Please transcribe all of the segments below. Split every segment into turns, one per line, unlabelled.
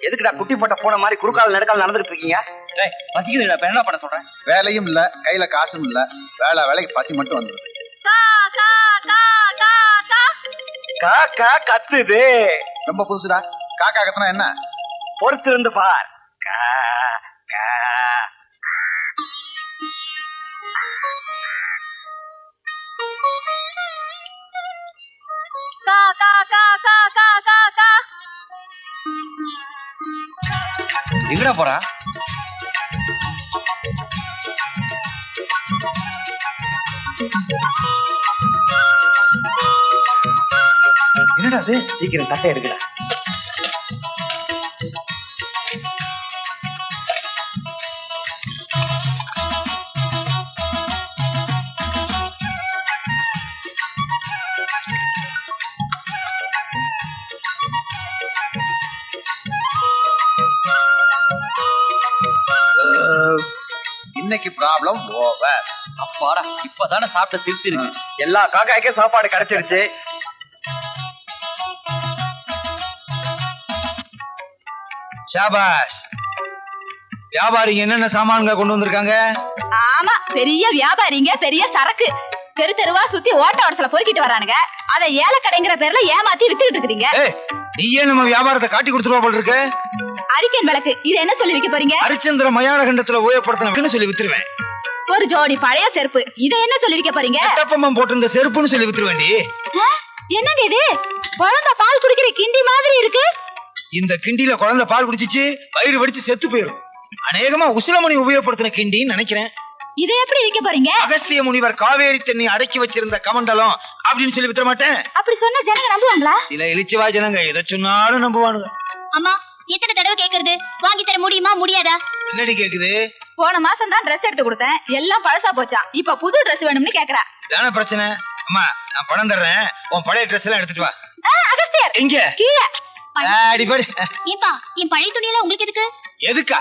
எதுக்குடா குட்டி போட்ட போன மாதிரி குறுக்கால நெடுக்கால நடந்துட்டு இருக்கீங்க? பசிக்குதுடா, இப்ப என்ன பண்ண சொல்றேன்?
வேலையும் இல்ல, கையில காசும் இல்ல, வேலைக்கு பசி மட்டும் வந்துருது.
காக்கா கத்துது.
ரொம்ப புதுசுடா. காக்கா கத்துனா என்ன?
பொறுத்து இருந்து பார். எங்கடா போறா?
என்னடா அது?
சீக்கிரம் தட்டை எடுக்கடா.
இன்னைக்கு ப்ராப்ளம் ஓவர்.
அப்பாடா, இப்பதானே சாப்பிட்ட திருப்தி இருக்கு. எல்லா காக்காய்க்கும் சாப்பாடு கிடைச்சிடுச்சு.
ஷாபாஷ். வியாபாரிங்க என்னென்ன சாமான்கள் கொண்டு வந்திருக்காங்க?
ஆமா, பெரிய வியாபாரிங்க, பெரிய சரக்கு. தெரு தெருவா சுத்தி ஓட்ட வடசல பொறுக்கிட்டு வரானுங்க. அத ஏலக்கடைங்கிற பேர்ல ஏமாத்தி வித்துக்கிட்டு இருக்கீங்க.
நீயே நம்ம வியாபாரத்தை காட்டி கொடுத்துருவா போல இருக்கு.
அரிக்கன் விளக்கு, இத என்ன சொல்லி விக்க போறீங்க?
அரிச்சந்திர மயான கண்டத்துல உபயோகப்படுத்தின சொல்லி வித்துருவேன்.
ஒரு ஜோடி பழைய செருப்பு, இத என்ன சொல்லி விக்க போறீங்க?
தப்பம்மம் போட்டிருந்த செருப்புன்னு சொல்லி வித்துருவேண்டி.
என்னங்க இது? குழந்தை பால் குடிக்கிற கிண்டி மாதிரி இருக்கு.
இந்த கிண்டில குழந்தை பால் குடிச்சிச்சு வயிறு வெடிச்சு செத்து போயிரும். அநேகமா உசிலமணி உபயோகப்படுத்தின கிண்டின்னு நினைக்கிறேன்.
இதை எப்படி விக்க போறீங்க?
அகஸ்திய முனிவர் காவேரி தண்ணி அடக்கி வச்சிருந்த கமண்டலம் அப்படின்னு சொல்லி வித்துற மாட்டேன்.
அப்படி சொன்ன ஜனங்க நம்புவாங்களா?
சில இளிச்சவா ஜனங்க எதை சொன்னாலும் நம்புவானுங்க.
அம்மா, எத்தனை தடவை கேக்குறது? வாங்கி தர முடியுமா முடியாதா?
என்னடி கேக்குது?
போன மாசம் தான் ட்ரெஸ் எடுத்து கொடுத்தேன், எல்லாம் பழசா போச்சா. இப்ப புது ட்ரெஸ் வேணும்னு கேக்குறா.
தான பிரச்சனை. அம்மா, நான் பணம் தர்றேன், உன் பழைய ட்ரெஸ் எல்லாம் எடுத்துட்டு வா.
அகஸ்தியர்
எங்க?
கீழே.
அடிப்படி.
ஏப்பா, என் பழைய துணியெல்லாம் உங்களுக்கு எதுக்கு?
எதுக்கா?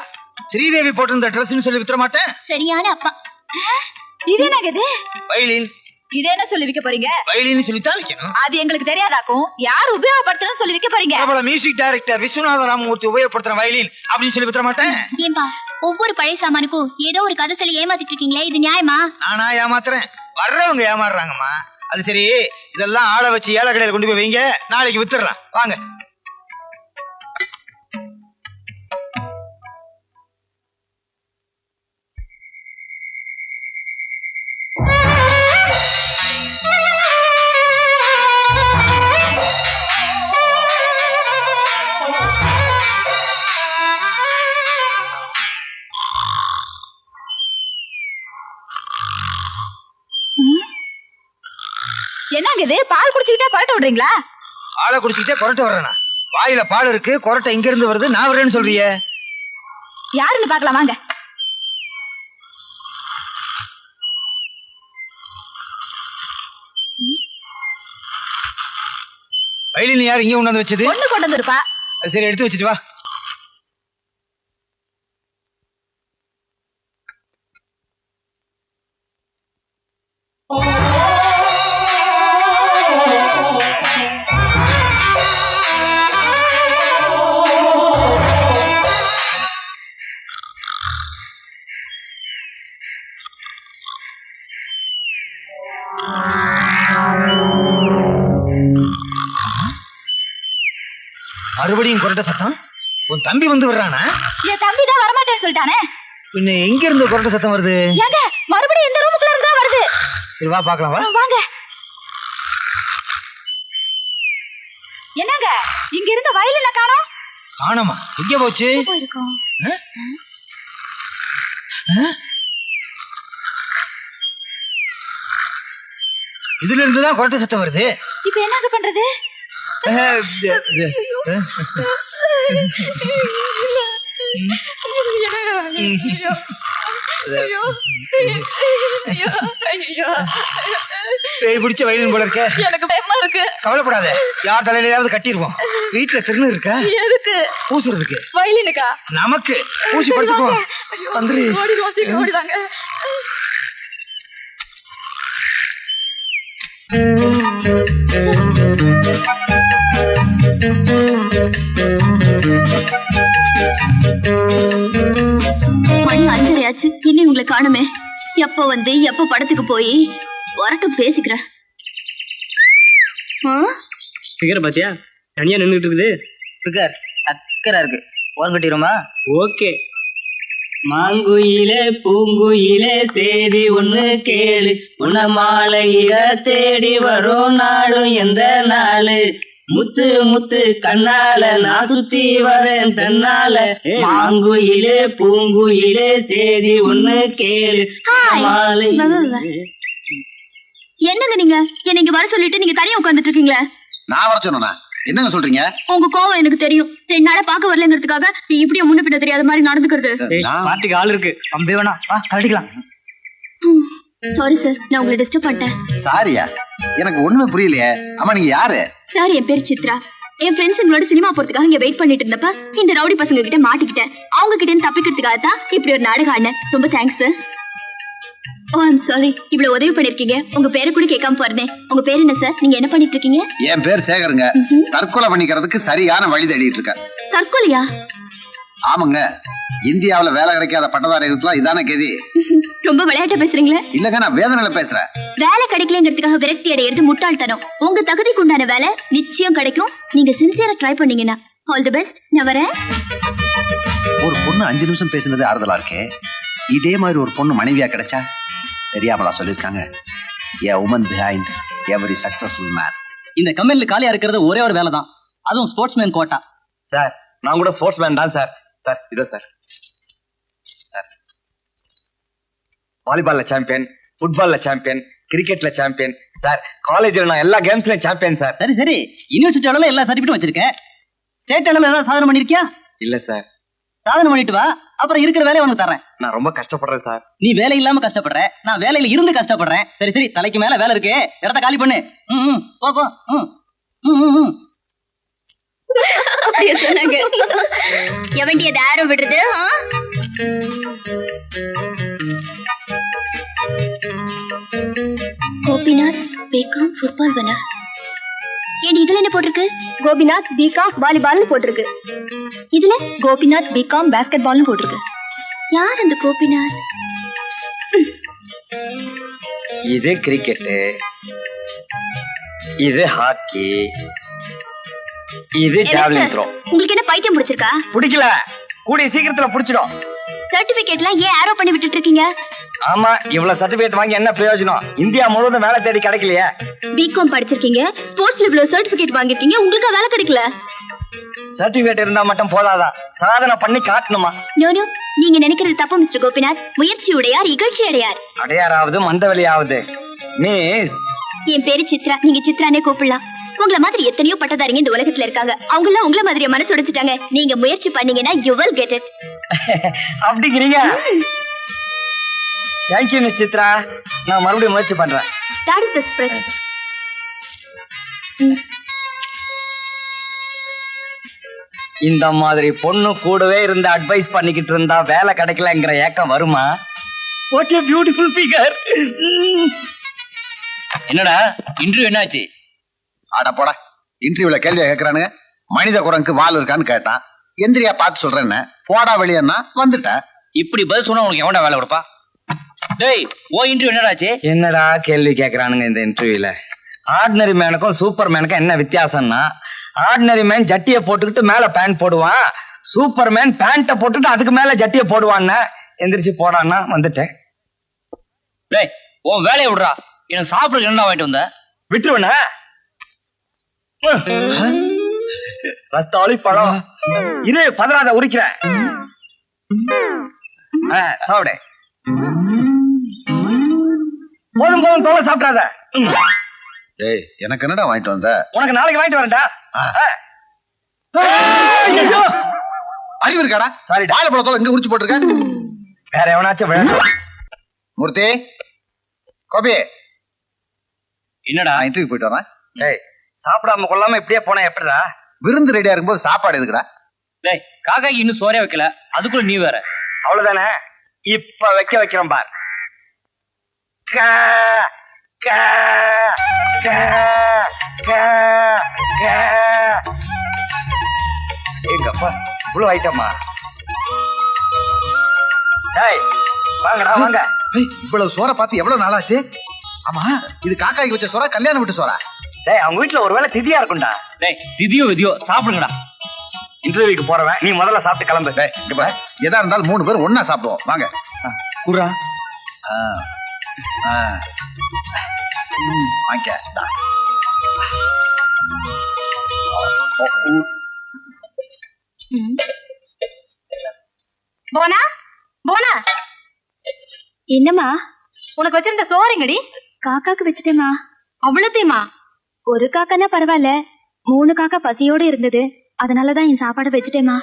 ஸ்ரீதேவி போட்டிருந்த ட்ரெஸ்னு சொல்லி வித்துற மாட்டேன்.
சரியான அப்பா.
இது என்னது?
வயலின்.
இது என்ன சொல்லி விக்க போறீங்க?
வயலின் சொல்லி தான் விக்கணும்.
அது எங்களுக்கு தெரியாதாக்கும். யார் உபயோகப்படுத்துறன்னு சொல்லி விக்க போறீங்க?
பிரபல மியூசிக் டைரக்டர் விஸ்வநாத ராமமூர்த்தி உபயோகப்படுத்துற வயலின் அப்படின்னு சொல்லி வித்துற மாட்டேன்.
ஏன்பா, ஒவ்வொரு பழைய சாமானுக்கும் ஏதோ ஒரு கதை சொல்லி ஏமாத்திட்டு இருக்கீங்களே, இது நியாயமா?
நானா ஏமாத்துறேன்? வர்றவங்க ஏமாறுறாங்கம்மா. அது சரி, இதெல்லாம் ஆளை வச்சு ஏழை கடையில கொண்டு போய் வைங்க, நாளைக்கு வித்துறலாம். வாங்க.
என்னங்க இது? பால் குடிச்சுக்கிட்டே கொரட்டை விடுறீங்களா?
பாலை குடிச்சுக்கிட்டே கொரட்டை வர்றேனா? வாயில பால் இருக்கு, கொரட்டை இங்க இருந்து வருது, நான் வரேன்னு சொல்றியே.
யாருன்னு பாக்கலாம் வாங்க.
வயலின் யார் இங்க கொண்டு வந்து வச்சது?
ஒண்ணு கொண்டு வந்துருப்பா.
சரி, எடுத்து வச்சுட்டு வா. மறுபடியும் கொரட்டை சத்தம். உன் தம்பி வந்து வர்றானா?
என் தம்பி தான் வரமாட்டேன்னு சொல்லிட்டானே.
பின்ன எங்க இருந்து கொரட்டை சத்தம் வருது?
ஏங்க, மறுபடியும் இந்த ரூமுக்குள்ள இருந்தா வருது.
சரி, வா பார்க்கலாம். வா
வாங்க. என்னங்க, இங்க இருந்த வயலின காணோம்.
காணோமா? எங்க போச்சு?
போயிருக்கோம்.
இதுல இருந்துதான் கொரட்டை சத்தம் வருது.
இப்ப என்னங்க பண்றது? பேய் பிடிச்ச வயலின் போல இருக்க. எனக்கு பயமா இருக்கு.
கவலைப்படாத, யார் தலையிலாவது கட்டிடுவோம். வீட்டுல திருநு இருக்கா?
எதுக்கு?
பூசுறதுக்கு.
வயலினுக்கா?
நமக்கு பூசி படுத்துக்குவோம். வந்துரு.
ஓடிடுவோம், சீக்கிரம் ஓடிவாங்க.
மணி 5:30 ஆச்சு, இன்னும் உங்களை காணுமே. எப்ப வந்து எப்ப படத்துக்கு போய் வரட்டும் பேசிக்கிறேன்.
பிகர் பாத்தியா தனியா நின்றுட்டு இருக்குது.
பிகர் அக்கறா இருக்கு. ஓரம் கட்டிடுமா?
ஓகே. மாங்குயிலே பூங்குயிலே சேதி ஒண்ணு கேளு, உன்ன மாலையில தேடி வரும் நாளும் எந்த நாளு, முத்து முத்து கண்ணால நான் சுத்தி வரேன் தன்னால, மாங்குயிலே பூங்குயிலே சேதி ஒண்ணு கேளு மாலை.
என்னங்க நீங்க என்ன இங்க வர சொல்லிட்டு நீங்க தனியா உட்கார்ந்துட்டு இருக்கீங்களே?
நான் வர சொன்னா என்னங்க சொல்றீங்க?
உங்க கோவம் எனக்கு தெரியும். 2 நாளா பாக்க வரலங்கிறதுக்காக நீ இப்படியே முன்ன பின்ன தெரியாத மாதிரி நடந்துக்கிறது.
பாட்டுக்கு ஆள் இருக்கு. அம்பே வேணா கழட்டிக்கலாம்.
சாரி சார், நான் உங்களை டிஸ்டர்ப் பண்ணிட்டேன்.
சாரியா? எனக்கு ஒண்ணுமே புரியலையே. அம்மா நீங்க யாரு?
சார், என் பேர் சித்ரா. என் ஃப்ரெண்ட்ஸுங்களோட சினிமா போறதுக்காக இங்க வெயிட் பண்ணிட்டு இருந்தப்ப இந்த ரவுடி பசங்க கிட்ட மாட்டிக்கிட்டேன். அவங்க கிட்ட இருந்து தப்பிக்கிறதுக்காக தான் இப்படி ஒரு நாடகம் ஆடினேன். ரொம்ப thanks sir. O I'm sorry, இவ்வளவு உதவி பண்ணிருக்கீங்க. உங்க பேரை கூட கேட்காம போறேன். உங்க பேர் என்ன சார்? நீங்க என்ன பண்ணிட்டு இருக்கீங்க?
என் பேர் சேகருங்க. தற்கொலை பண்ணிக்கிறதுக்கு சரியான வழி தேடிட்டு இருக்கேன்.
தற்கொலையா?
ஆமாங்க. இந்தியாவுல வேலை கிடைக்காத பட்டதாரிகளுக்குலாம் இதான கதி.
ரொம்ப விளையாட்டா பேசுறீங்களே.
இல்லங்க, நான் வேதனையில பேசுறேன்.
வேலை கிடைக்கலங்கிறதுக்காக விரக்தி அடையிறது முட்டாள்தனம். உங்க தகுதிக்கு உண்டான வேலை நிச்சயம் கிடைக்கும். நீங்க சின்சியரா ட்ரை பண்ணீங்கன்னா ஆல் தி பெஸ்ட். நான் வரேன்.
ஒரு பொண்ணு 5 நிமிஷம் பேசுனது ஆறுதலா இருக்கே. இதே மாதிரி ஒரு பொண்ணு மனைவியா கிடைச்சா தெரியாமலா சொல்லிருக்காங்க. A woman behind every successful man.
இந்த கம்பெனில காலியா இருக்கிறது ஒரே ஒரு வேலை தான், அதுவும் ஸ்போர்ட்ஸ்மேன் கோட்டா. சார், நான் கூட ஸ்போர்ட்ஸ்மேன் தான் சார். சார் இதோ சார், வாலிபால்ல சாம்பியன், ஃபுட்பால்ல சாம்பியன், கிரிக்கெட்ல சாம்பியன் சார். காலேஜ்ல நான் எல்லா கேம்ஸ்லயும் சாம்பியன் சார். சரி சரி, யூனிவர்சிட்டி அளவுல எல்லா சர்டிபிகேட்டும் வச்சிருக்கேன். ஸ்டேட் அளவுல ஏதாவது சாதனை பண்ணிருக்கியா? இல்ல சார். சாதனை பண்ணிட்டு வா, அப்புறம் இருக்கிற வேலையை உனக்கு தரேன். நான் ரொம்ப கஷ்டப்படுறேன் சார். நீ வேலை இல்லாம கஷ்டப்படுற, நான் வேலையில இருந்து கஷ்டப்படுறேன். சரி சரி, தலைக்கு மேல வேலை இருக்கு, இடத்த காலி பண்ணு. போ போ.
அப்படியே சொன்னாங்க. எவண்டிய தாரோ விடுறது? கோபிநாத் பிகாம் ஃபுட்பால் வினர். ஏன் இதுல என்ன போட்டிருக்கு? கோபிநாத் பிகாம் வாலிபால்னு போட்டிருக்கு. இதுல கோபிநாத் பிகாம் பாஸ்கெட் பால்னு போட்டிருக்கு. யார் அந்த கோபிநாத்?
இது கிரிக்கெட், இது ஹாக்கி, இது ஜாவலின் த்ரோ.
உங்களுக்கு என்ன பைத்தியம் பிடிச்சிருக்கா?
பிடிக்கல, கூடிய சீக்கிரத்துல பிடிச்சிடும்.
சர்டிபிகேட்லாம் ஏன் ஆரோ பண்ணி விட்டுட்டு இருக்கீங்க?
ஆமா, இவ்வளவு சர்டிபிகேட் வாங்கி என்ன பிரயோஜனம்? இந்தியா முழுவதும் வேலை தேடி கிடைக்கலையே.
பிகாம் படிச்சிருக்கீங்க, ஸ்போர்ட்ஸ்ல இவ்வளவு சர்டிபிகேட் வாங்கிருக்கீங்க, உங்களுக்கு வேலை கிடைக்கல.
சர்டிபிகேட் இருந்தா மட்டும் போதாதான், சாதனை பண்ணி காட்டணுமா?
நோ நோ, நீங்க நினைக்கிறது தப்பு மிஸ்டர் கோபிநாத். முயற்சி உடையார் இகழ்ச்சி அடையார்.
அடையாராவது மந்தவெளியாவது. மிஸ்,
என் பேரு சித்ரா, நீங்க சித்ரானே கூப்பிடலாம். உங்கள மாதிரி எத்தனையோ பட்டதாரிங்க இந்த உலகத்துல இருக்காங்க. அவங்க எல்லாம் உங்கள மாதிரியே மனசு உடைச்சிட்டாங்க. நீங்க முயற்சி பண்ணீங்கன்னா you will get it.
அப்படிங்கிறீங்க? Thank you மிஸ் சித்ரா, நான் மறுபடியும் முயற்சி பண்றேன்.
That is the spirit.
இந்த மாதிரி பொண்ணு கூடவே இருந்து அட்வைஸ் பண்ணிக்கிட்டு இருந்தா வேலை கிடைக்கலங்கிற ஏக்கம் வருமா? What a beautiful figure.
என்னடா இன்டர்வியூ என்னாச்சு?
ஆட போட, இன்டர்வியூல கேள்வியா கேட்கறானுங்க. மனித குரங்குக்கு வால் இருக்கான்னு கேட்டான். எந்திரியா பார்த்து சொல்றேன்னு போடா வெளியன்னா வந்துட்டேன்.
இப்படி பதில் சொன்னா உனக்கு எவன்டா வேலை கொடுப்பா? டேய், ஓ இன்டர்வியூ என்னடாச்சு?
என்னடா கேள்வி கேக்குறானுங்க இந்த இன்டர்வியூல? ஆர்டினரி மேனுக்கும் சூப்பர் மேனுக்கும் என்ன வித்தியாசம்னா, ஆர்டினரி மேன் ஜட்டிய போட்டுக்கிட்டு மேல பேண்ட் போடுவான், சூப்பர் மேன் பேண்ட போட்டுட்டு அதுக்கு மேல ஜட்டிய போடுவான்னு. எந்திரிச்சு போடான்னா வந்துட்டேன்.
டேய், உன் வேலையை விடுறா. எனக்கு சாப்பிட என்ன வாங்கிட்டு வந்த?
விட்டுருவனா? ரஸ்தாளி பழம் இரு, பதறாத, உரிக்கிறேன். சாப்பிடு. போதும் போதும், தோலை சாப்பிடாத.
ஏய், எனக்கு என்னடா வாங்கிட்டு வந்த?
உனக்கு நாளைக்கு வாங்கிட்டு வரேன்டா.
அறிவு இருக்காடா?
சாரி,
வாழைப்பழ தோலை எங்க உரிச்சு போட்டிருக்க?
வேற எவனாச்சும் வேணும்.
மூர்த்தி, கோபி,
என்னடா?
நான் இன்டர்வியூ போயிட்டு வரேன்.
டேய், சாப்பிடாம கொள்ளாம இப்படியே போனா எப்படிடா?
விருந்து ரெடியா இருக்கும்போது சாப்பாடு எதுக்குடா?
டேய், காக்காக்கு இன்னும் சோறே வைக்கல, அதுக்குள்ள நீ வேற.
அவ்வளவுதானே, இப்ப வைக்கிறேன் பார். எங்கப்பா இவ்வளவு ஐட்டமா? டேய் வாங்கடா வாங்க.
இவ்வளவு சோற பார்த்து எவ்வளவு நாளாச்சு? ஆமா, இது காக்காய்க்கு வச்ச சோறா கல்யாணம் விட்டு சோறா?
டேய் அவங்க வீட்டுல ஒருவேளை திதியா இருக்கும்டா.
டேய் திதியோ விதியோ சாப்பிடுங்கடா.
இன்டர்வியூக்கு போறவன் நீ முதல்ல சாப்பிட்டு கிளம்பு.
இங்க பாரு, எதா இருந்தாலும் 3 பேர் ஒண்ணா சாப்பிடுவோம் வாங்க.
குடுறா.
வாங்க.
போனா போனா
என்னம்மா?
உனக்கு வச்சிருந்த சோறுங்கடி.
காக்காக்கு வச்சுட்டேமா.
அவ்வளோத்தையுமா?
ஒரு காக்கானா பரவாயில்ல, 3 காக்கா பசியோடு இருந்தது, அதனாலதான் என் சாப்பாடை வச்சுட்டேமா.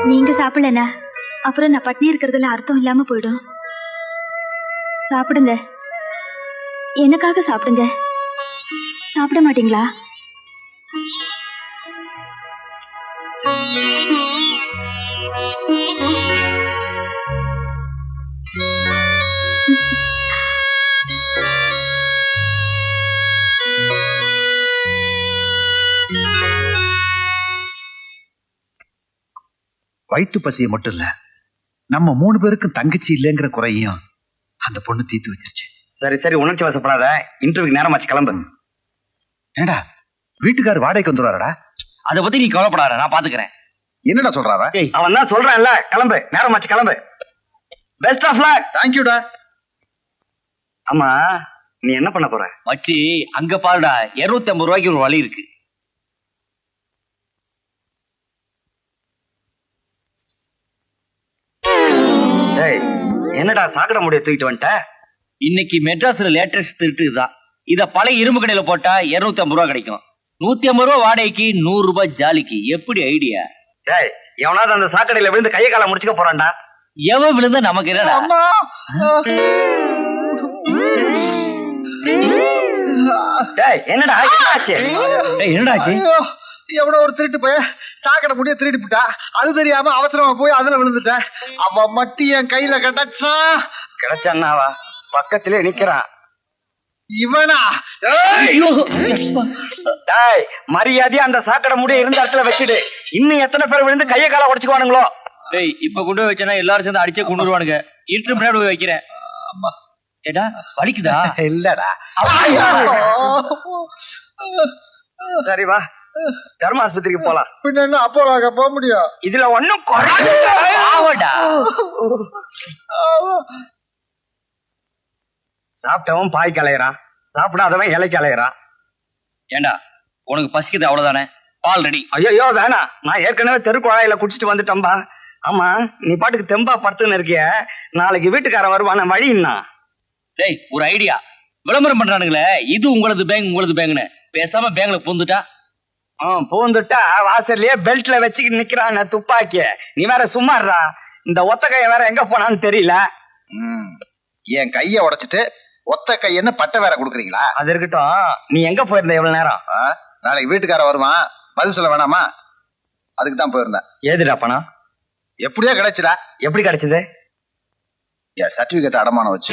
நீங்க சாப்பிடலண்ணா அப்புறம் நான் பட்னி இருக்கிறதுல அர்த்தம் இல்லாம போயிடும். சாப்பிடுங்க, எனக்காக சாப்பிடுங்க. சாப்பிட மாட்டீங்களா?
வயிற்று பசியை மட்டும் இல்ல, நம்ம 3 பேருக்கும் தங்கச்சி இல்லைங்கிற குறையும் அந்த பொண்ணு தீர்த்து வச்சிருச்சு.
சரி சரி உணர்ச்சி வசப்படாத. இன்டர்வியூக்கு நேரமாச்சு கிளம்பு.
ஏண்டா வீட்டுக்காரர் வாடகைக்கு வந்துடுவாரடா?
அதை பத்தி நீ கவலைப்படாத, நான் பாத்துக்கிறேன்.
என்னடா சொல்றாவ?
அவன் தான் சொல்றான்ல, கிளம்பு நேரமாச்சு கிளம்பு. Best of luck.
தேங்க்யூடா.
ஆமா நீ என்ன பண்ண போற?
மச்சி அங்க பாருடா, 250 ரூபாய்க்கு ஒரு வழி இருக்கு.
டேய் என்னடா சாக்கடை முடிய தூக்கிட்டு வந்துட்ட?
இன்னைக்கு மெட்ராஸ்ல லேட்டஸ்ட் திருட்டு தான். இத பழைய இரும்பு கடையில போட்டா 250 ரூபாய் கிடைக்கும். 150 ரூபாய் வாடகைக்கு, 100 ரூபாய் ஜாலிக்கு. எப்படி ஐடியா?
டேய் எவனாவது அந்த சாக்கடையில விழுந்து கையை காலை முடிச்சுக்க போறான்டா.
எவன் விழுந்தா நமக்கு என்னடா?
டேய் என்னடா என்னாச்சு?
டேய் என்னடா ஆச்சு?
எவனோ ஒரு திருட்டு போய் சாக்கடை முடிய திருடி போட்டா, அது தெரியாம அவசரமா போய் அதுல விழுந்துட்டேன். அவன் மட்டி என் கையில கிடைச்சா.
கிடைச்சான்னாவா? பக்கத்திலே நிக்கிறான்.
இவனா?
டேய் மரியாதையா அந்த சாக்கடை முடிய இருந்த இடத்துல வச்சுடு. இன்னும் எத்தனை பேர் விழுந்து கையை காலை உடைச்சுக்குவானுங்களோ?
டேய் இப்ப கொண்டு போய் வச்சனா எல்லாரும் சேர்ந்து அடிச்சே கொண்டுருவானுங்க. இருட்டு முன்னாடி போய் வைக்கிறேன். ஏடா வலிக்குதா?
இல்லடா.
சரி வா தர்ம ஆஸ்பத்திரிக்கு போலாம்.
பின்ன அப்போலாக போக முடியும்?
இதுல ஒண்ணும் சாப்பிட்டவன் பாய் கலையறான், சாப்பிடாதவன் இலைக்கு அலையறான்.
ஏண்டா உனக்கு பசிக்குது அவ்வளவுதானே? பால் ரெடி.
ஐயோ வேணாம், நான் ஏற்கனவே தெருக்குழாயில குடிச்சிட்டு வந்துட்டேன்பா. ஆமா நீ பாட்டுக்கு தெம்பா படுத்துன்னு இருக்கிய, நாளைக்கு வீட்டுக்காரன் வருவான வழின்னா.
டேய் ஒரு ஐடியா. விளம்பரம் பண்றானுங்களே, இது உங்களது பேங்க் உங்களது பேங்க்னு. பேசாம பேங்க்ல பூந்துட்டா?
பூந்துட்டா வாசல்லையே பெல்ட்ல வச்சு நிக்கிறான் துப்பாக்கிய. நீ வேற சும்மாறா. இந்த ஒத்த கைய வேற எங்க போனான்னு தெரியல.
என் கைய உடைச்சிட்டு ஒத்த கையன்னு பட்டை வேற கொடுக்குறீங்களா?
அது இருக்கட்டும், நீ எங்க போயிருந்த எவ்வளவு நேரம்?
நாளைக்கு வீட்டுக்கார வருவான், பதில் சொல்ல வேணாமா? அதுக்கு தான் போயிருந்தேன்.
ஏதுடா பணம்?
எப்படியோ கிடைச்சுடா.
எப்படி கிடைச்சது?
என் சர்டிபிகேட் அடமானம் வச்சு.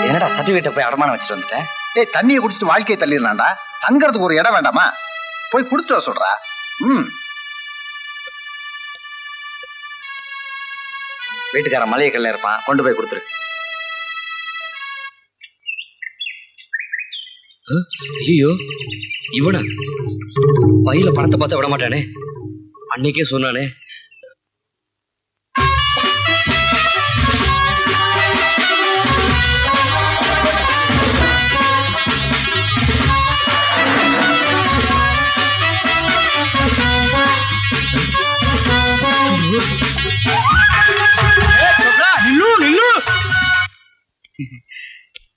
என்னடா சர்டிபிகேட் போய் அடமானம் வச்சுட்டு வந்துட்டேன்?
டேய் தண்ணியை குடிச்சிட்டு வாழ்க்கையை தள்ளிடலாம்டா. தங்கறதுக்கு ஒரு இடம் வேண்டாமா? போய் கொடுத்து வர சொல்றா.
வீட்டுக்கார மளிகை கல்ல இருப்பான், கொண்டு போய் கொடுத்துரு.
ஐயோ இவனா பையில பணத்தை பார்த்த விட மாட்டானே, அன்னைக்கே சொன்னானே.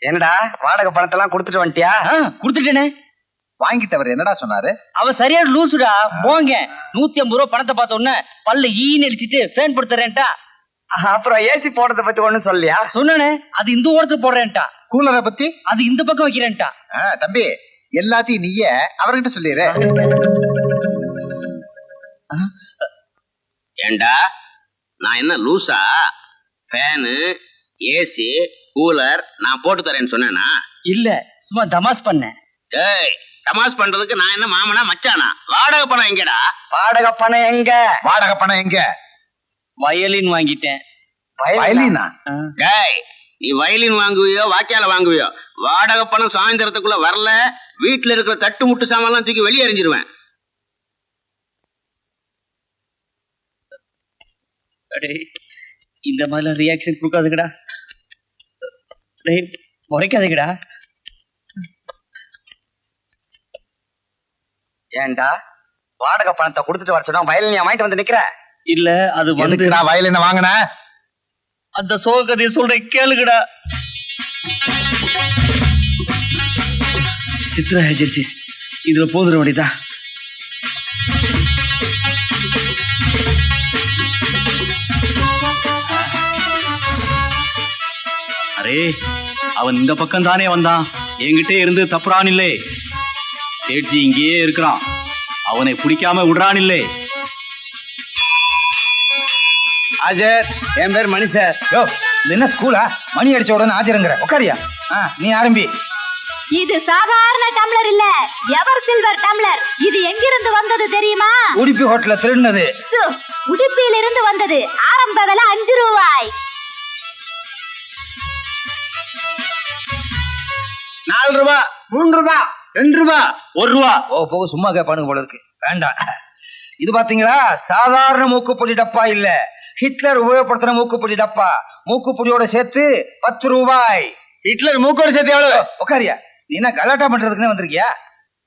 என்னடா வாடகை பணத்தெல்லாம் கொடுத்துட்டு வந்துட்டியா?
கொடுத்துட்டேனே.
வாங்கிட்டவர் என்னடா சொன்னாரு?
அவன் சரியான லூசுடா. போங்க 150 ரூபாய் பணத்தை பார்த்த உடனே பல்ல ஈன்னு அடிச்சிட்டு ஃபேன் படுத்துறேன்ட்டா.
அப்புறம் ஏசி போடுறத பத்தி ஒண்ணும் சொல்லியா?
சொன்னானே, அது இந்த ஓரத்துல போடுறேன்ட்டா.
கூலரை பத்தி
அது இந்த பக்கம் வைக்கிறேன்ட்டா.
தம்பி எல்லாத்தையும் நீயே அவர்கிட்ட சொல்லிடுற.
ஏண்டா நான் என்ன லூசா? ஃபேனு, ஏசி, கூலர் நான் போட்டு தரேன்னு சொன்னேனா?
இல்ல, சும்மா தமாஸ் பண்ணேன்.
ஏய், தமாஸ் பண்றதுக்கு நான் என்ன மாமனா மச்சானா? வாடகை பணம் எங்கடா?
வாடகை பணம் எங்க?
வாடகை பணம் எங்க?
வயலின் வாங்கிட்டேன்.
வயலினா?
டேய், நீ வயலின் வாங்குவியோ வாக்கியால வாங்குவியோ, வாடகை பணம் சாயந்தரத்துக்குள்ள வரல வீட்டுல இருக்கிற தட்டு முட்டு சாமான்லாம் தூக்கி வெளியே எறிஞ்சிருவேன்.
இந்த மாதிரிலாம் ரியாக்ஷன் கொடுக்காதுங்கடா. முறைக்காதுங்கடா.
ஏன்டா வாடகை பணத்தை கொடுத்துட்டு வர சொன்னா வயலின் வாங்கிட்டு வந்து நிக்கிற?
இல்ல, அது வந்து
நான் வயலின வாங்கின
அந்த சோக கதையை சொல்றேன் கேளுங்கடா. சித்ரா ஏஜென்சிஸ் இதுல போதுற வழிதான்.
அரே, அவன் இந்த பக்கம் தானே வந்தான். என்கிட்டே இருந்து தப்புறான் இல்லை. சேட்ஜி இங்கேயே இருக்கிறான். அவனை பிடிக்காம விடுறான் இல்லை.
ஆஜர், என் பேர் மணி சார். யோ, இது என்ன ஸ்கூலா? மணி அடிச்ச உடனே ஆஜருங்கிற. உட்காரியா? நீ ஆரம்பி.
இது சாதாரண டம்ளர் இல்ல, எவர் சில்வர் டம்ளர். இது எங்கிருந்து வந்தது தெரியுமா?
உடுப்பி ஹோட்டல்ல திருடினது.
உடுப்பியில் இருந்து வந்தது. ஆரம்ப விலை 5 ரூபாய்.
4 ரூபா, 3 ரூபா, 2 ரூபா, 1 ரூபா. போக சும்மா கேட்பானுங்க போல இருக்கு. வேண்டாம். இது பாத்தீங்களா, சாதாரண மூக்குப்பொடி டப்பா இல்ல, ஹிட்லர் உபயோகப்படுத்தின மூக்குப்பொடி டப்பா. மூக்குப்பொடியோட சேர்த்து 10 ரூபாய். ஹிட்லர் மூக்கோட சேர்த்து எவ்வளவு? உட்காரியா? நீ என்ன கலாட்டா பண்றதுக்குன்னு வந்திருக்கியா?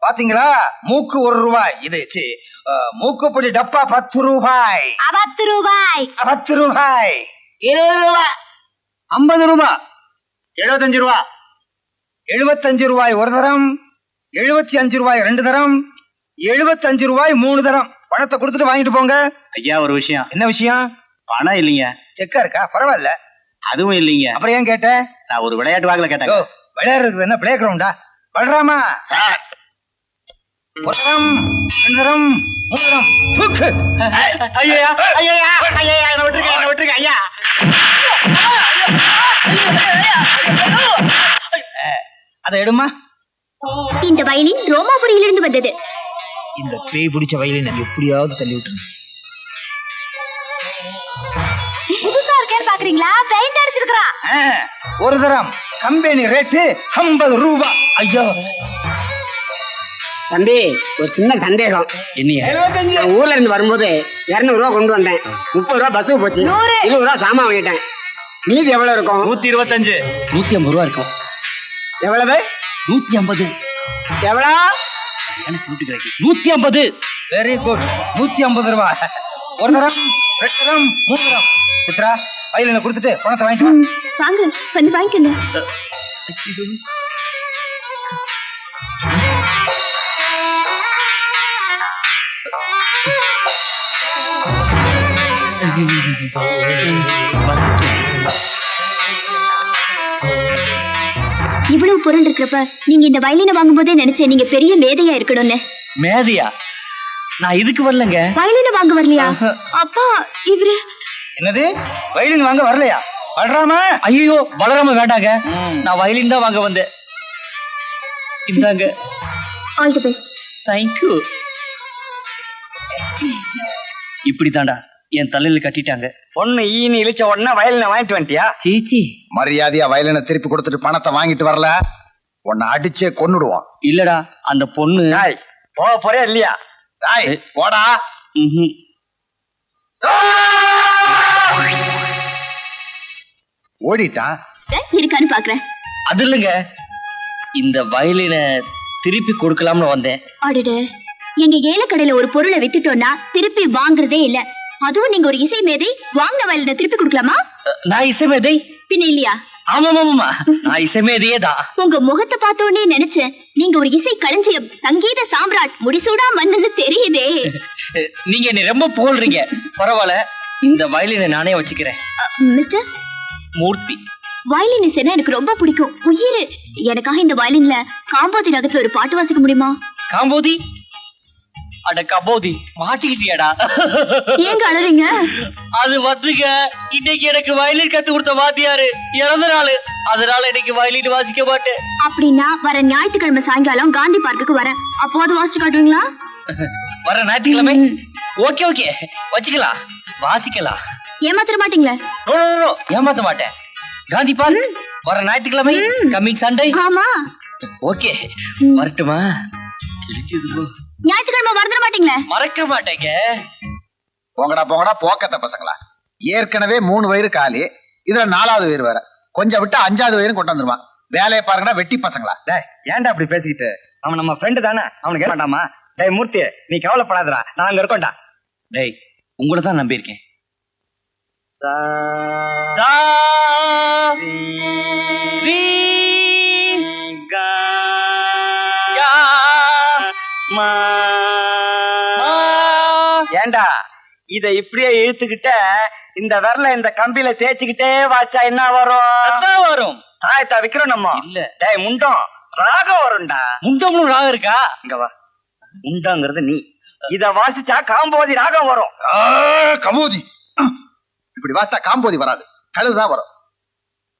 பாத்தீங்களா, மூக்கு 1 ரூபாய். இது மூக்குப்பொடி டப்பா 10 ரூபாய்.
10 ரூபாய்.
10 ரூபாய். 20 ரூபாய். 50 ரூபாய். 75 ரூபாய். 75 ரூபாய் ஒரு தரம். 75 ரூபாய் 2 தரம். 75 ரூபாய் 3 தரம். பணத்தை கொடுத்துட்டு வாங்கிட்டு போங்க.
ஐயா, ஒரு விஷயம்.
என்ன விஷயம்?
பணம் இல்லைங்க.
செக்கா இருக்கா? பரவாயில்ல.
அதுவும் இல்லைங்க.
அப்புறம் ஏன் கேட்ட?
நான் ஒரு விளையாட்டு வாக்குல கேட்டேன்.
விளையாடுறது என்ன பிளே கிரவுண்டா? பல்ராமா சார், 1 தரம், 2 தரம், 3 தரம். தூக்கு. ஐயா, ஐயா, ஐயா, என்ன விட்டுருங்க, என்ன விட்டுருங்க ஐயா. அதை எடுமா.
இந்த வயலின் ரோமாபுரியிலிருந்து வந்தது.
இந்த பேய் பிடிச்ச வயலின் எப்படியாவது தள்ளி விட்டுருங்க.
புதுசா இருக்கேன்னு பாக்குறீங்களா? பெயிண்ட் அடிச்சிருக்கான்.
ஒரு தரம். கம்பெனி ரேட்டு 50 ரூபாய். ஐயோ
தம்பி, ஒரு சின்ன சந்தேகம். நான் ஊர்ல இருந்து வரும்போது 200 ரூபா கொண்டு வந்தேன். 30 ரூபா பஸ்ஸுக்கு போச்சு. 20 ரூபா சாமான் வாங்கிட்டேன். மீதி எவ்வளவு இருக்கும்?
125. 150 ரூபா இருக்கும்.
எவ்வளவு?
150.
எவ்வளவு?
150.
Very good. 150 ரூபாய். ஒரு தரம், 2 தரம், 3 தரம். சித்ரா, வயலின கொடுத்துட்டு பணத்தை வாங்கிட்டு வா.
வாங்க, வந்து வாங்கிக்கங்க. இவ்வளவு பொருள் இருக்கிறப்ப நீங்க இந்த வயலினை வாங்கும் போதே நினைச்சேன் நீங்க பெரிய மேதையா இருக்கணும்னு.
மேதையா? நான் இதுக்கு வரலங்க.
வயலினை வாங்க வரலையா? அப்பா, இவரு
என்னது? வயலின் வாங்க வரலையா? பல்ராமா?
ஐயோ, பலராம வேண்டாங்க. நான் வயலின் தான் வாங்க வந்தேன். இந்தாங்க.
All the best.
தேங்க்யூ. இப்படி தாண்டா என் தலையில கட்டிட்டாங்க.
பொண்ணு ஈனி இழிச்ச உடனே வயலினை வாங்கிட்டு வந்துட்டியா?
சீச்சி,
மரியாதையா வயலினை திருப்பி கொடுத்துட்டு பணத்தை வாங்கிட்டு வரல, உன்னை அடிச்சே கொன்னுடுவான்.
இல்லடா, அந்த பொண்ணு
போக போறே இல்லையா?
போடா. ஓடிட்டான்.
இருக்கான்னு பாக்குறேன்.
அது இல்லைங்க, இந்த வயலினை திருப்பி கொடுக்கலாம்னு வந்தேன்.
அடடே, எங்க ஏலக்கடையில ஒரு பொருளை வித்துட்டோம்னா திருப்பி வாங்குறதே இல்ல. அதுவும் நீங்க ஒரு இசை மேதை, வாங்கின வயலினை திருப்பி கொடுக்கலாமா?
நான் இசை மேதை?
பின்ன இல்லையா?
ஆமாமாமா, நான் இசை மேதையே தான்.
உங்க முகத்தை பார்த்தோன்னே நினைச்சேன் நீங்க ஒரு இசை களஞ்சியம், சங்கீத சாம்ராட், முடிசூடா மன்னன்னு தெரியுதே.
நீங்க என்ன ரொம்ப புகழ்றீங்க. பரவாயில்ல, இந்த வயலினை நானே வச்சுக்கிறேன்.
மிஸ்டர்
மூர்த்தி,
வயலின் இசைனா எனக்கு ரொம்ப பிடிக்கும், உயிர். எனக்காக இந்த வயலின்ல காம்போதி ராகத்துல ஒரு பாட்டு வாசிக்க முடியுமா?
காம்போதி? அட கபோதி, மாட்டிக்கிட்டியாடா?
ஏங்க அழறீங்க?
அது வந்துங்க, இன்னைக்கு எனக்கு வயலின் கத்து கொடுத்த வாத்தியாரு இறந்த நாள், அதனால இன்னைக்கு வயலின் வாசிக்க மாட்டேன்.
அப்படின்னா வர ஞாயிற்றுக்கிழமை சாயங்காலம் காந்தி பார்க்குக்கு வரேன், அப்போ அது வாசிச்சு காட்டுவீங்களா?
வர ஞாயிற்றுக்கிழமை? ஓகே ஓகே, வச்சுக்கலாம், வாசிக்கலாம்.
ஏமாத்திர மாட்டீங்களே?
ஏமாத்த மாட்டேன். காந்தி பார்க் வர ஞாயிற்றுக்கிழமை, கம்மிங் சண்டே.
ஆமா.
ஓகே, வரட்டுமா?
ஞாயிற்றுக்கிழமை மறந்துட மாட்டீங்களே?
மறக்க மாட்டேங்க.
போங்கடா போங்கடா போக்கத்த பசங்களா, ஏற்கனவே 3 வயிறு காலி, இதுல 4வது வயிறு வேற, கொஞ்சம் விட்டு 5வது வயிறு கொண்டு வந்துருவான். வேலையை பாருங்கடா வெட்டி பசங்களா.
ஏன்டா அப்படி பேசிக்கிட்டு? அவன் நம்ம ஃப்ரெண்டு தானே, அவனுக்கு கேட்க வேண்டாமா? டேய் மூர்த்தி, நீ கவலைப்படாதடா, நான் அங்க இருக்கோம்டா.
டேய், உங்களை தான் நம்பியிருக்கேன்.
ஏண்டா இத இப்படியே இழுத்துக்கிட்ட இந்த விரல இந்த கம்பியில தேய்ச்சிக்கிட்டே வாச்சா என்ன வரும்?
வரும்.
தாயத்தா விக்கிறோம் நம்ம. இல்ல டேய் முண்டம், ராகம் வரும்டா.
முண்டம்னு ராகம் இருக்கா?
இங்க வா, முண்டங்கிறது நீ, இத வாசிச்சா காம்போதி ராகம் வரும்.
கபோதி இப்படி வாசிச்சா காம்போதி வராது, கழுதுதான் வரும்.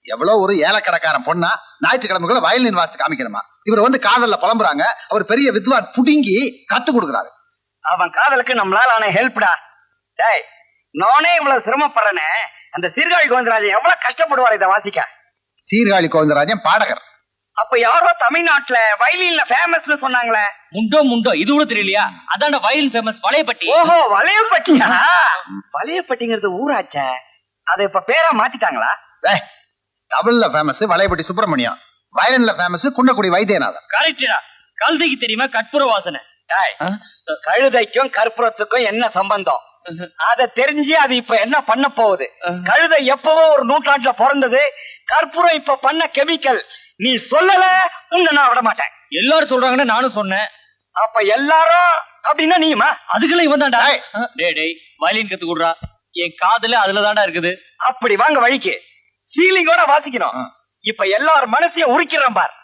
எவ்வளவு ஒரு ஏலக்கடைக்காரன் பொண்ணா ஞாயிற்றுக்கிழமைக்குள்ள வயலின் வாசி காமிக்கணுமா? இவர் வந்து காதல்ல புலம்புறாங்க, அவர் பெரிய வித்வான் புடுங்கி கத்து கொடுக்குறாரு.
அவன் காதலுக்கு நம்மளால ஆன ஹெல்ப்டா. டேய், நானே இவ்வளவு சிரமப்படுறேனே, அந்த சீர்காழி கோவிந்தராஜன் எவ்வளவு கஷ்டப்படுவார் இதை வாசிக்க.
சீர்காழி கோவிந்தராஜன் பாடகர்.
அப்ப யாரோ தமிழ்நாட்டுல வயலின்ல ஃபேமஸ்னு சொன்னாங்களே.
முண்டோ இது கூட தெரியலையா? அதான்டா வயலின் ஃபேமஸ், வளையப்பட்டி.
ஓஹோ, வளையப்பட்டியா? வளையப்பட்டிங்கிறது ஊராச்சே, அதை இப்ப பேரா மாத்திட்டாங்களா?
தமிழ்ல ஃபேமஸ் வளையப்பட்டி சுப்பிரமணியம், வயலின்ல ஃபேமஸ் குன்னக்குடி வைத்தியநாதன்.
கரெக்டா. கழுதைக்கு தெரியுமா கற்பூர வாசனை?
கழுதைக்கும் கற்பூரத்துக்கும் என்ன சம்பந்தம்? அத தெரிஞ்சு அது இப்ப என்ன பண்ண போகுது? கழுதை எப்பவோ ஒரு நூற்றாண்டுல பிறந்தது, கற்பூரம் இப்ப பண்ண கெமிக்கல். நீ சொல்லல, உன்னை நான் விட மாட்டேன்.
எல்லாரும் சொல்றாங்கன்னு நானும் சொன்னேன்.
அப்ப எல்லாரும் அப்படின்னா நீயுமா?
அதுக்கெல்லாம் இவன் தான்டா. டேய் வயலின் கத்து கொடுறா, என் காதுல அதுலதான்டா இருக்குது.
அப்படி வாங்க வழிக்கு, ஃபீலிங்கோட வாசிக்கணும். இப்ப எல்லாரும் மனசையும் உரிக்கிறேன் பார்.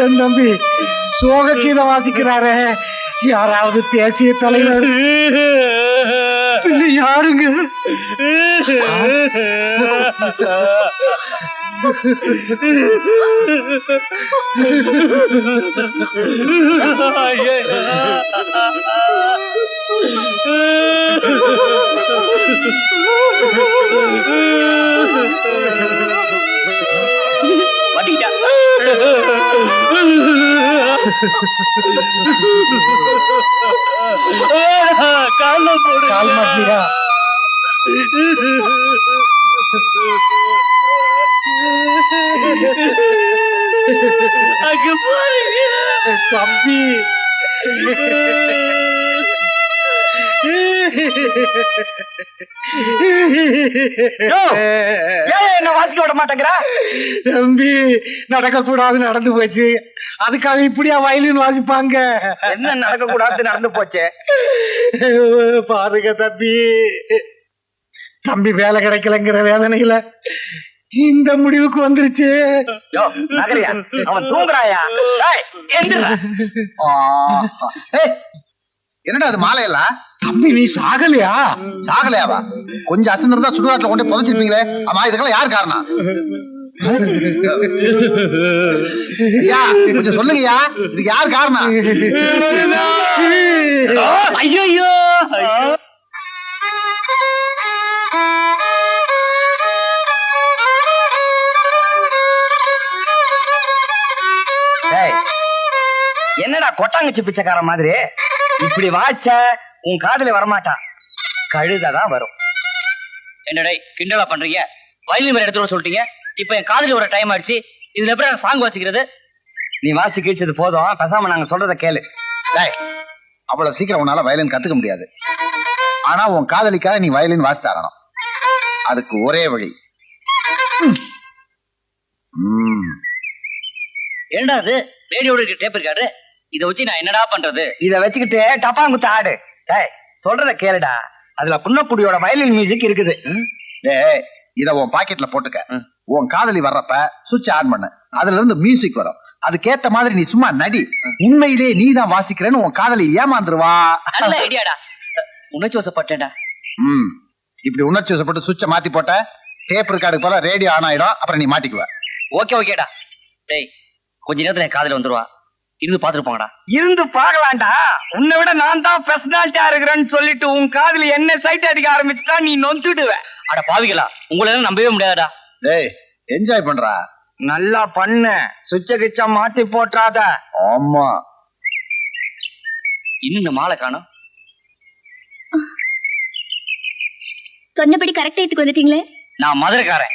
என் தம்பி சோக கீதை வாசிக்கிறாரே, யாராவது தேசிய தலைவர்? யாருங்க? கால் மாட்டியா? தம்பி
என்ன வாசிக்க விட மாட்டேங்கிற?
தம்பி நடக்க கூடாது நடந்து போச்சு, அதுக்காக இப்படியா வயலின் வாசிப்பாங்க?
என்ன நடக்க கூடாது நடந்து போச்சு
பாருங்க தம்பி, தம்பி வேலை கிடைக்கலங்கிற வேதனையில இந்த முடிவுக்கு வந்துருச்சு.
அவன் தூங்குறாயா?
என்னடா அது மாலையெல்லாம்?
தம்பி நீ சாகலையா?
சாகலையாவா? கொஞ்சம் அசந்திருந்தா சுடுகாட்டுல கொண்டு புதைச்சிருப்பீங்களே. ஆமா, இதுக்கெல்லாம் யார் காரணம்?
ஐயா கொஞ்சம் சொல்லுங்கய்யா, இதுக்கு யார் காரணம்?
ஐயோ
என்னடா கொட்டாங்கச்சி பிச்சைக்கார மாதிரி இப்படி வாச்ச உன் காதல வரமாட்டான், கழுததான் வரும்.
என்னடா கிண்டலா பண்றீங்க? வயலின் வேற எடுத்துட்டு சொல்லிட்டீங்க. இப்ப என் காதலி ஒரு டைம் ஆயிடுச்சு. இதுல எப்படி நான் சாங் வாசிக்கிறது?
நீ வாசி கீழ்ச்சது போதும், பேசாம நாங்க சொல்றத கேளு.
அவ்வளவு சீக்கிரம் உன்னால வயலின் கத்துக்க முடியாது. ஆனா உன் காதலிக்காக நீ வயலின் வாசித்தாகணும். அதுக்கு ஒரே வழி.
ஏண்டா அது ரேடியோட டேப் இருக்காரு, இதை வச்சு நான் என்னடா பண்றது?
இத வச்சுக்கிட்டு டப்பாங்குத்து ஆடு. சொல்றத கேளுடா, அதுல புன்னக்குடியோட வயலின் மியூசிக் இருக்குது.
இத உன் பாக்கெட்ல போட்டுக்க. உன் காதலி வர்றப்ப சுவிட்ச் ஆன் பண்ணு, அதுல இருந்து மியூசிக் வரும். அதுக்கேத்த மாதிரி நீ சும்மா நடி. உண்மையிலே நீ தான் வாசிக்கிறேன்னு உன் காதலி ஏமாந்துருவா.
நல்ல ஐடியாடா. உணர்ச்சி வசப்பட்டேன்டா.
இப்படி உணர்ச்சி வசப்பட்டு சுவிட்ச மாத்தி போட்ட டேப் இருக்காடுக்கு போல ரேடியோ ஆன் ஆயிடும். அப்புறம் நீ மாட்டிக்குவ.
ஓகேடா. டேய் கொஞ்ச நேரத்துல என் காதலி வந்துருவா, இருந்து பாத்துட்டு போங்கடா.
இருந்து பாக்கலாம்டா. உன்னை விட நான் தான் பர்சனாலிட்டியா இருக்கிறேன்னு சொல்லிட்டு உன் காதலி என்ன சைட் அடிக்க ஆரம்பிச்சுட்டா நீ நொந்துடுவ.
அட பாவிகளா, உங்களை எல்லாம் நம்பவே முடியாதடா.
டேய் என்ஜாய் பண்றா.
நல்லா பண்ணு, சுவிட்ச கிச்சா மாத்தி போட்டுறாத.
ஆமா.
இன்னும் இந்த மாலை காணோம்.
சொன்னபடி கரெக்டா எடுத்துக்கு வந்துட்டீங்களே.
நான் மதுரைக்காரன்,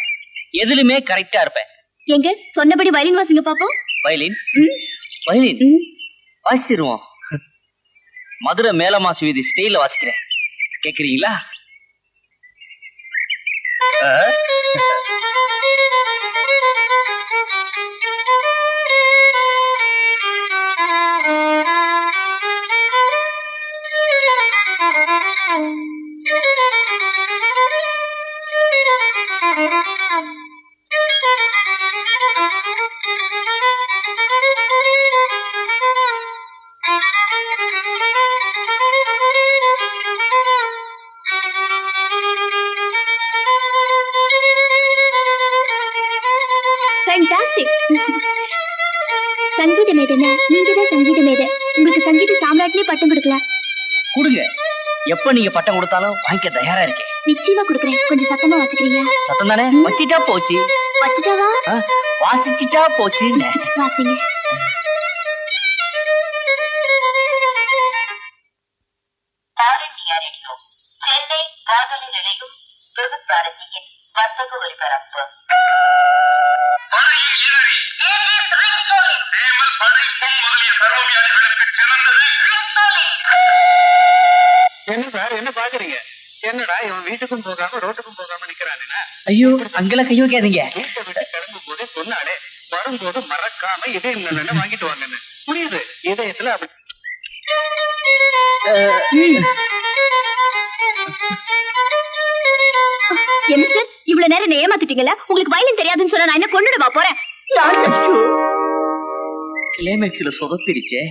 எதுலுமே கரெக்டா இருப்பேன்.
எங்க சொன்னபடி வயலின் வாசிங்க பாப்போம்.
வயலின் வயலின் வாசிடுவோம். மதுரை மேலமாசி வீதி ஸ்டைல வாசிக்கிறேன், கேக்குறீங்களா?
சங்கீத மேதனா, நீங்க தான் சங்கீத மேதை. உங்களுக்கு சங்கீத சாம்ராட்லயே பட்டம் கொடுக்கலாம்.
கொடுங்க, எப்ப நீங்க பட்டம் கொடுத்தாலும் வாங்கிக்க தயாரா இருக்கேன்.
நிச்சயமா கொடுக்குறேன். கொஞ்சம் சத்தமா வாசிக்கிறீங்க?
சத்தம் தானே. வச்சிட்டா போச்சு.
வச்சிட்டாவா?
வாசிச்சிட்டா போச்சு.
வாசிங்க.
சென்னை வானொலி நிலையம் தொகுப்பாரதியின் வர்த்தக ஒலிபரப்பு.
என்ன சார், என்ன பாக்குறீங்க? என்னடா இவன் வீட்டுக்கும் போகாம ரோட்டுக்கும் போகாம நிக்கிறானே?
ஐயோ அங்கெல்லாம் கை வைக்காதீங்க.
வீட்டை விட்டு கிளம்பும் போதே சொன்னாலே வரும்போது மறக்காம இதயம் நல்ல வாங்கிட்டு வாங்கன்னு. புரியுது? இதயத்துல அப்படி
மிஸ்டர், இவ்வளவு நேரம் ஏமாத்திட்டீங்களா? உங்களுக்கு வயலின் தெரியாதுன்னு சொன்னா நான் என்ன கொண்டுடுவா போறேன்?
கிளைமேக்ஸ்ல சொதப்பிடுச்சே.